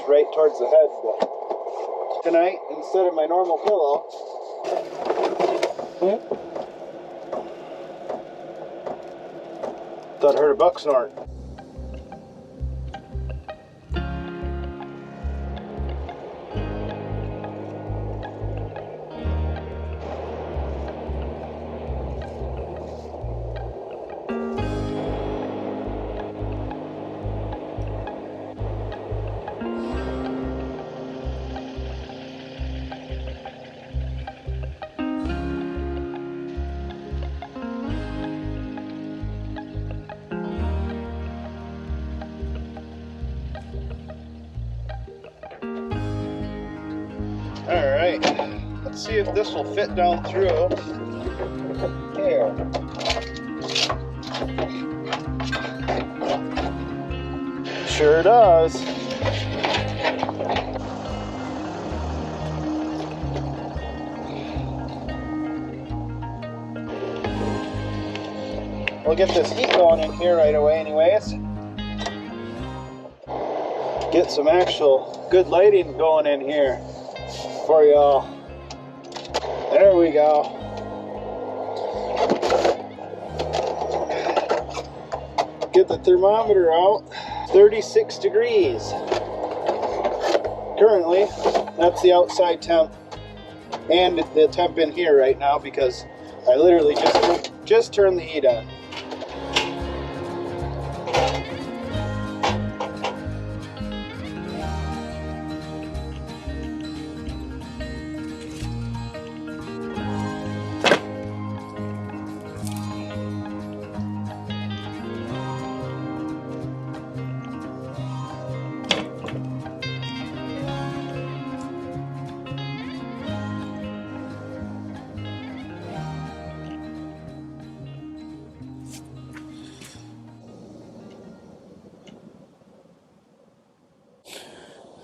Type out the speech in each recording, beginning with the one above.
right towards the head. But tonight, instead of my normal pillow, thought I heard a buck snort. Alright, let's see if this will fit down through here. Sure does. We'll get this heat going in here right away anyways. Get some actual good lighting going in here for y'all. There we go. Get the thermometer out. 36 degrees. Currently, that's the outside temp and the temp in here right now because I literally just turned the heat on.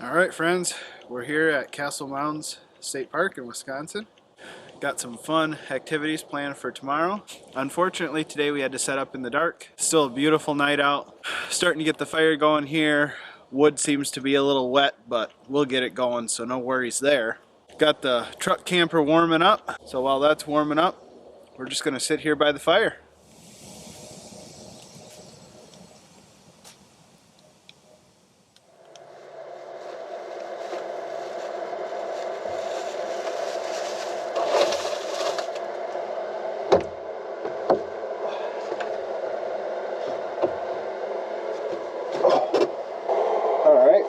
Alright friends, we're here at Castle Mounds State Park in Wisconsin. Got some fun activities planned for tomorrow. Unfortunately today we had to set up in the dark. Still a beautiful night out. Starting to get the fire going here. Wood seems to be a little wet, but we'll get it going, so no worries there. Got the truck camper warming up, so while that's warming up, we're just going to sit here by the fire.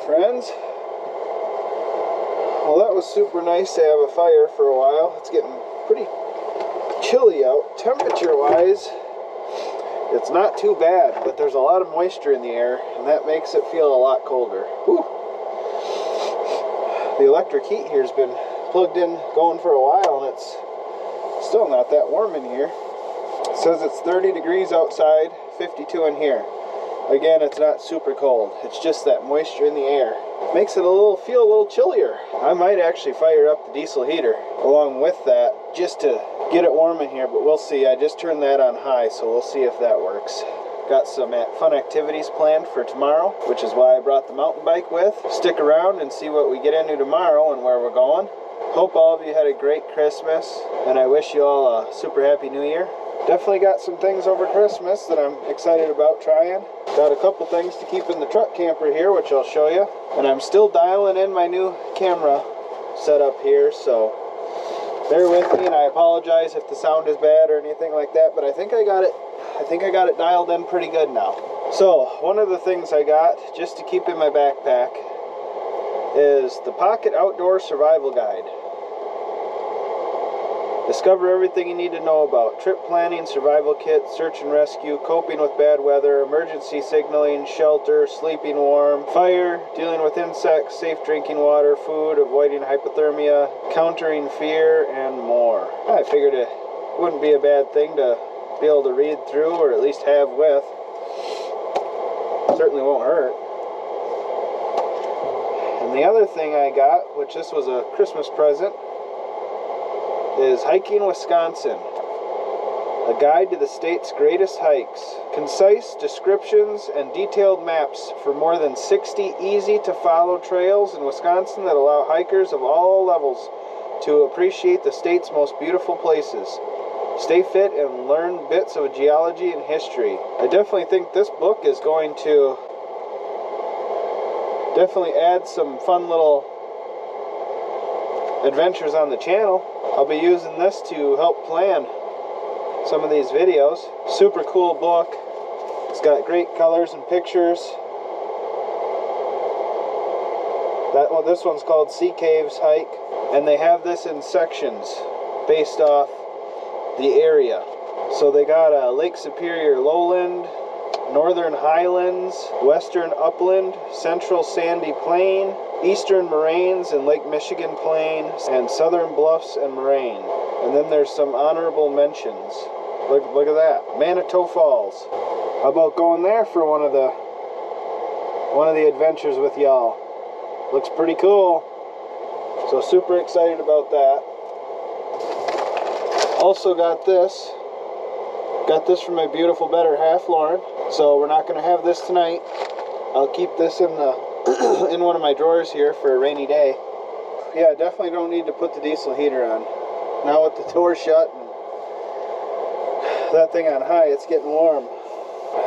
Friends, well, that was super nice to have a fire for a while. It's getting pretty chilly out. Temperature wise, it's not too bad, but there's a lot of moisture in the air and that makes it feel a lot colder. Whew. The electric heat here has been plugged in going for a while and it's still not that warm in here. It says it's 30 degrees outside, 52 in here. Again, it's not super cold. It's just that moisture in the air. Makes it feel a little chillier. I might actually fire up the diesel heater along with that just to get it warm in here, but we'll see. I just turned that on high, so we'll see if that works. Got some fun activities planned for tomorrow, which is why I brought the mountain bike with. Stick around and see what we get into tomorrow and where we're going. Hope all of you had a great Christmas, and I wish you all a super happy New Year. Definitely got some things over Christmas that I'm excited about trying. Got a couple things to keep in the truck camper here, which I'll show you. And I'm still dialing in my new camera setup here, so bear with me, and I apologize if the sound is bad or anything like that, but I think I got it dialed in pretty good now. So, one of the things I got just to keep in my backpack is the Pocket Outdoor Survival Guide. Discover everything you need to know about trip planning, survival kit, search and rescue, coping with bad weather, emergency signaling, shelter, sleeping warm, fire, dealing with insects, safe drinking water, food, avoiding hypothermia, countering fear, and more. I figured it wouldn't be a bad thing to be able to read through or at least have with. Certainly won't hurt. And the other thing I got, which this was a Christmas present, is Hiking Wisconsin, a A guide to the state's greatest hikes. Concise descriptions and detailed maps for more than 60 easy-to-follow trails in Wisconsin that allow hikers of all levels to appreciate the state's most beautiful places. Stay fit and learn bits of geology and history. I definitely think this book is going to definitely add some fun little adventures on the channel. I'll be using this to help plan some of these videos. Super cool book. It's got great colors and pictures. This one's called Sea Caves Hike, and they have this in sections based off the area. So they got Lake Superior Lowland, Northern Highlands, Western Upland, Central Sandy Plain, Eastern Moraines and Lake Michigan Plain, and Southern Bluffs and Moraine. And then there's some honorable mentions. Look at that. Manitou Falls. How about going there for one of the adventures with y'all? Looks pretty cool. So super excited about that. Also got this. Got this from my beautiful better half, Lauren. So we're not going to have this tonight. I'll keep this in the in one of my drawers here for a rainy day. Yeah, definitely don't need to put the diesel heater on. Now with the door shut and that thing on high, it's getting warm.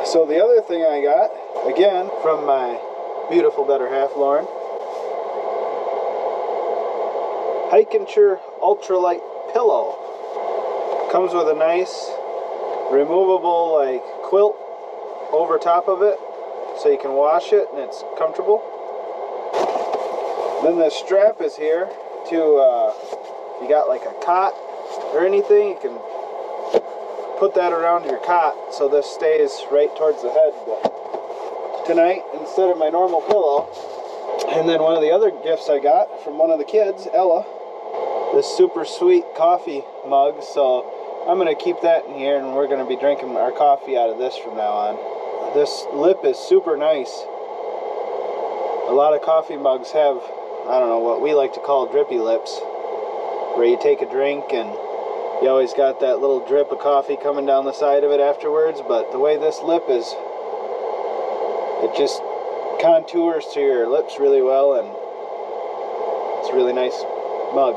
So the other thing I got, again, from my beautiful better half, Lauren, Hikenture Ultralight Pillow. Comes with a nice removable like quilt over top of it so you can wash it and it's comfortable. Then the strap is here to if you got like a cot or anything, you can put that around your cot so this stays right towards the head. But tonight, instead of my normal pillow, and then one of the other gifts I got from one of the kids, Ella, this super sweet coffee mug. So I'm going to keep that in here, and we're going to be drinking our coffee out of this from now on. This lip is super nice. A lot of coffee mugs have, I don't know, what we like to call drippy lips, where you take a drink and you always got that little drip of coffee coming down the side of it afterwards. But the way this lip is, it just contours to your lips really well, and it's a really nice mug.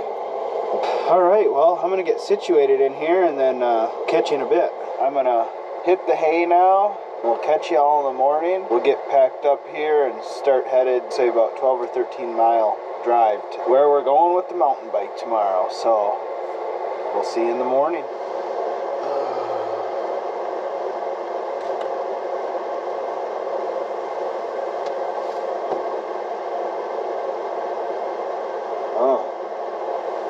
Alright, well, I'm going to get situated in here and then catch you in a bit. I'm going to hit the hay now. We'll catch you all in the morning. We'll get packed up here and start headed, say, about 12 or 13 mile drive to where we're going with the mountain bike tomorrow. So we'll see you in the morning. Oh,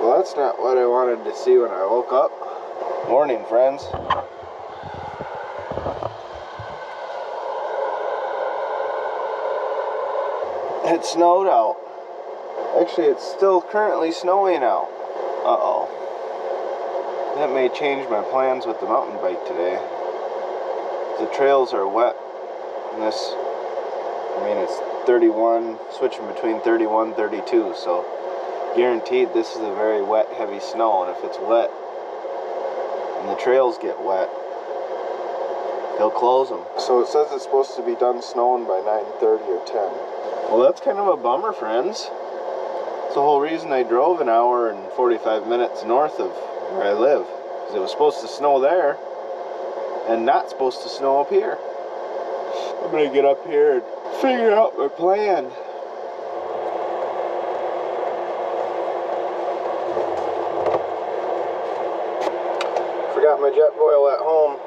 well, that's not what I wanted to see when I woke up. Morning, friends. It snowed out. Actually, it's still currently snowing out. Uh-oh. That may change my plans with the mountain bike today. The trails are wet. And this, I mean, it's 31, switching between 31 and 32, so guaranteed this is a very wet, heavy snow. And if it's wet and the trails get wet, they'll close them. So it says it's supposed to be done snowing by 9:30 or 10. Well, that's kind of a bummer, friends. It's the whole reason I drove an hour and 45 minutes north of where I live. Because it was supposed to snow there and not supposed to snow up here. I'm going to get up here and figure out my plan. Forgot my jet boil at home.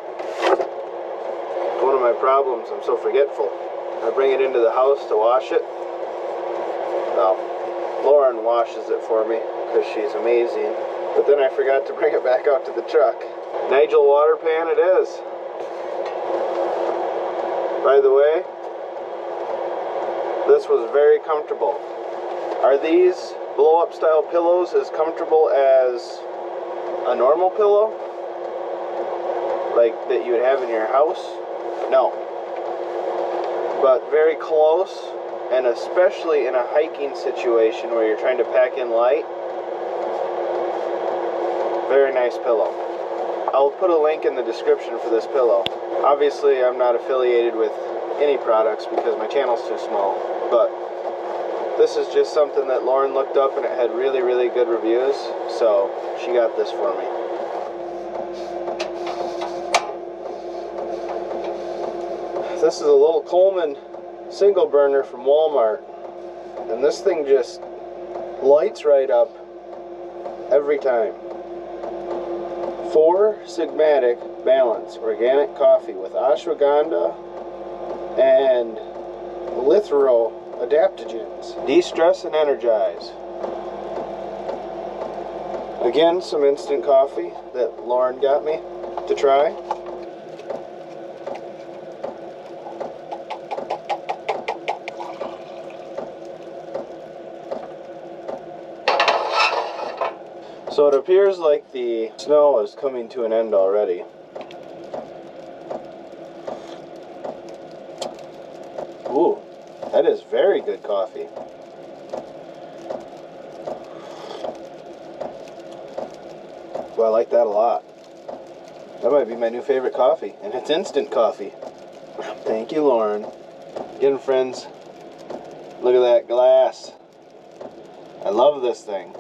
One of my problems, I'm so forgetful. I bring it into the house to wash it. Well, Lauren washes it for me because she's amazing. But then I forgot to bring it back out to the truck. Nigel water pan it is. By the way, this was very comfortable. Are these blow-up style pillows as comfortable as a normal pillow? Like that you would have in your house? No. But very close, and especially in a hiking situation where you're trying to pack in light. Very nice pillow. I'll put a link in the description for this pillow. Obviously, I'm not affiliated with any products because my channel's too small, but this is just something that Lauren looked up and it had really, really good reviews, so she got this for me. This is a little Coleman single burner from Walmart, and this thing just lights right up every time. 4 Sigmatic Balance organic coffee with ashwagandha and Lithro adaptogens. De-stress and energize. Again, some instant coffee that Lauren got me to try. So it appears like the snow is coming to an end already. Ooh, that is very good coffee. Well, I like that a lot. That might be my new favorite coffee, and it's instant coffee. Thank you, Lauren. Again, friends, look at that glass. I love this thing.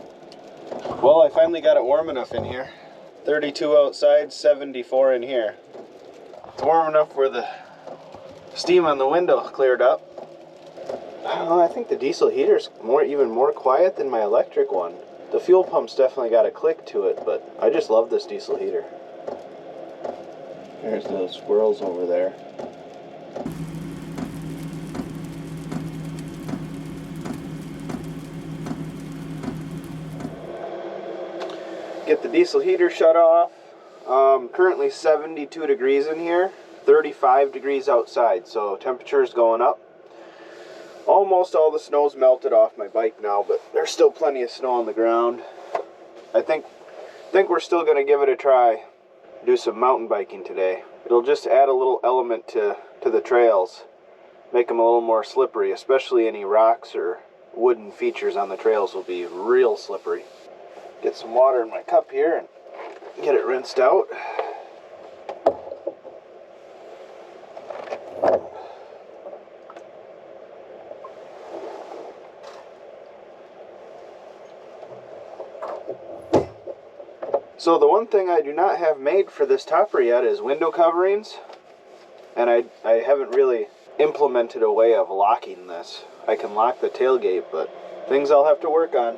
Well, I finally got it warm enough in here. 32 outside, 74 in here. It's warm enough where the steam on the window cleared up. I don't know, I think the diesel heater's even more quiet than my electric one. The fuel pump's definitely got a click to it, but I just love this diesel heater. There's those squirrels over there. Get the diesel heater shut off. Currently 72 degrees in here, 35 degrees outside, so temperature's going up. Almost all the snow's melted off my bike now, but there's still plenty of snow on the ground. I think we're still going to give it a try. Do some mountain biking today. It'll just add a little element to the trails, make them a little more slippery, especially any rocks or wooden features on the trails will be real slippery. Get some water in my cup here and get it rinsed out. So the one thing I do not have made for this topper yet is window coverings, and I haven't really implemented a way of locking this. I can lock the tailgate, but things I'll have to work on.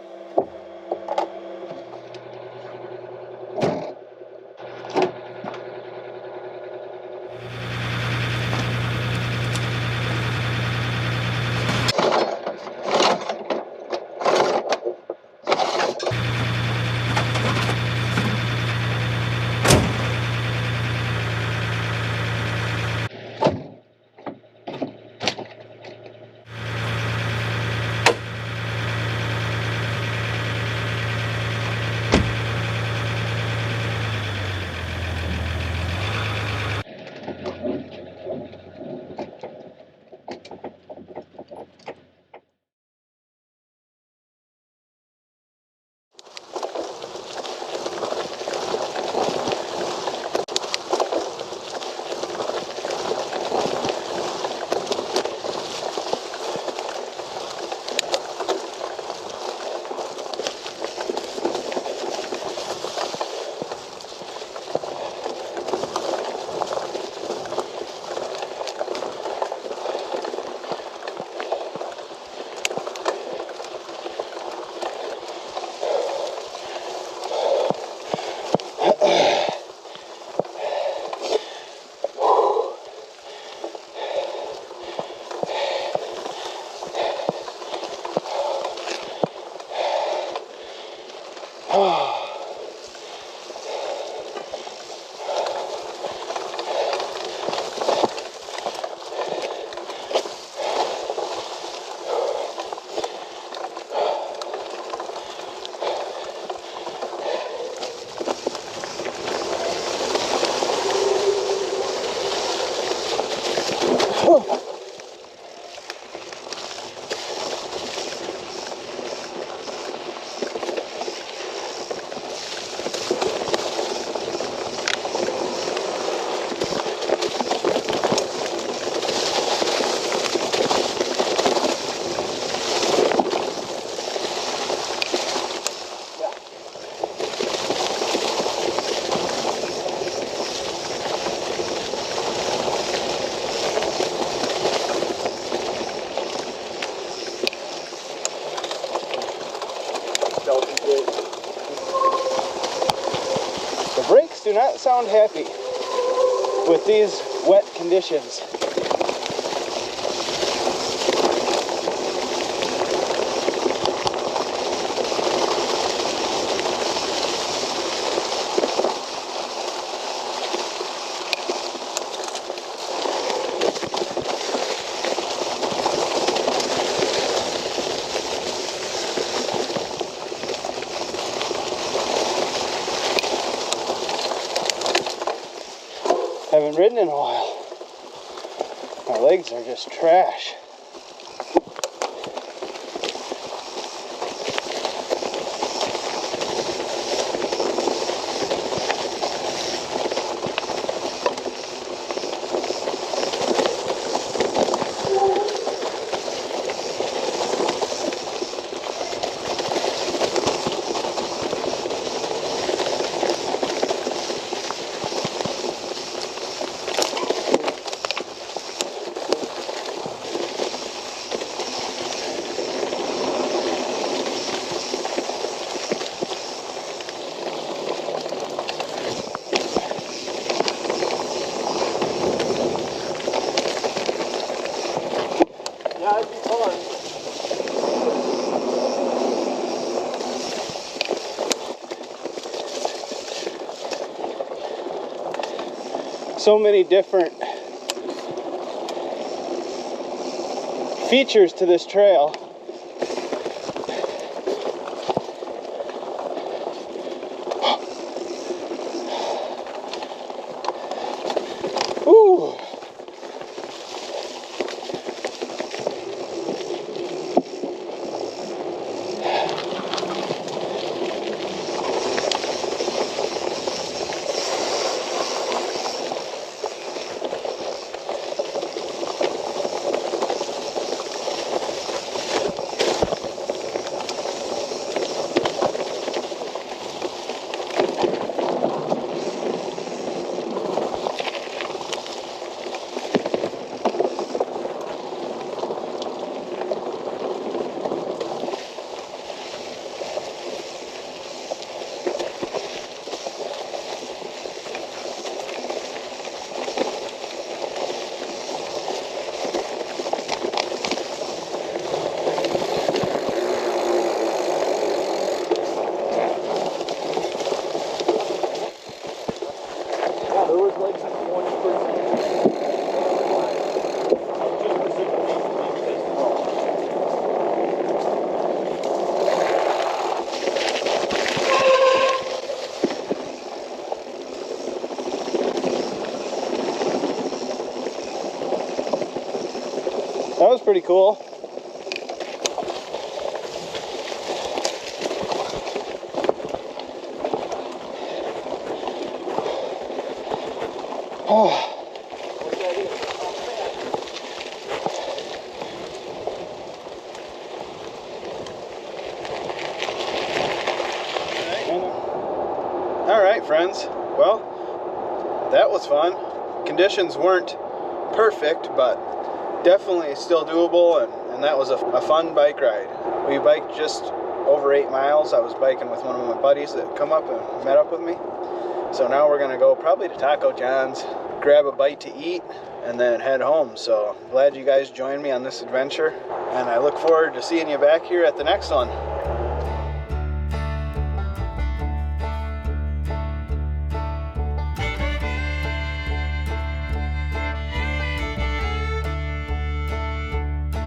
sound happy with these wet conditions. Haven't ridden in a while. My legs are just trash. Yeah, it'd be fun. So many different features to this trail. Ooh. There was like 20%. That was pretty cool. Oh. Alright friends, well, that was fun. Conditions weren't perfect, but definitely still doable, and that was a fun bike ride. We biked just over 8 miles. I was biking with one of my buddies that come up and met up with me. So now we're gonna go probably to Taco John's, grab a bite to eat, and then head home. So glad you guys joined me on this adventure, and I look forward to seeing you back here at the next one.